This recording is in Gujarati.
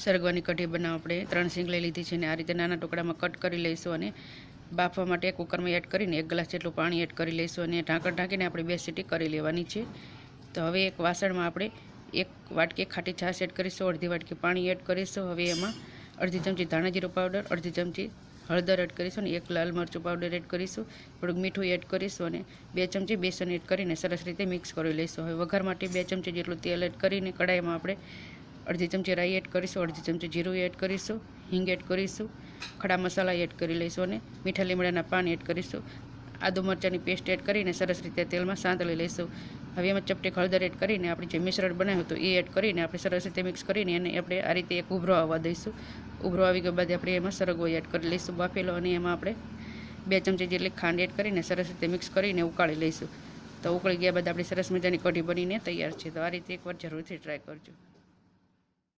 સરગવાની કઢી બનાવવા આપણે 3 સિંગ લઈ લીધી છે અને આ રીતે નાના ટુકડામાં કટ કરી લઈશું અને બાફવા માટે કુકરમાં એડ કરીને 1 ગ્લાસ જેટલું પાણી એડ કરી લઈશું અને ઢાંકણ ઢાંકીને આપણે 2 સીટી કરી લેવાની છે। તો હવે એક વાસણમાં આપણે 1 વાટકી ખાટી છાશ એડ કરીશું, અડધી વાટકી પાણી એડ કરીશું। હવે એમાં અડધી ચમચી ધાણા જીરું પાવડર, અડધી ચમચી હળદર એડ કરીશું અને 1 લાલ મરચું પાવડર એડ કરીશું, થોડુંક મીઠું એડ કરીશું અને 2 ચમચી બેસન એડ કરીને સરસ રીતે મિક્સ કરી લઈશું। હવે વઘાર માટે 2 ચમચી જેટલું તેલ એડ કરીને કડાઈમાં આપણે અડધી ચમચી રાઈ એડ કરીશું, અડધી ચમચી જીરું એડ કરીશું, હિંગ એડ કરીશું, ખડા મસાલા એડ કરી લઈશું અને મીઠા લીમડાના પાન એડ કરીશું। આદુ મરચાંની પેસ્ટ એડ કરીને સરસ રીતે તેલમાં સાંતળી લઈશું। હવે એમાં ચપટી હળદર એડ કરીને આપણે જે મિશ્રણ બનાવ્યું હતું એ એડ કરીને આપણે સરસ રીતે મિક્સ કરીને એને આપણે આ રીતે એક ઉભરો આવવા દઈશું। ઉભરો આવી ગયા બાદ આપણે એમાં સરગવો એડ કરી લઈશું બાફેલો અને એમાં આપણે 2 ચમચી જેટલી ખાંડ એડ કરીને સરસ રીતે મિક્સ કરીને ઉકાળી લઈશું। તો ઉકળી ગયા બાદ આપણી સરસ મજાની કઢી બનીને તૈયાર છે। તો આ રીતે એકવાર જરૂરથી ટ્રાય કરજો।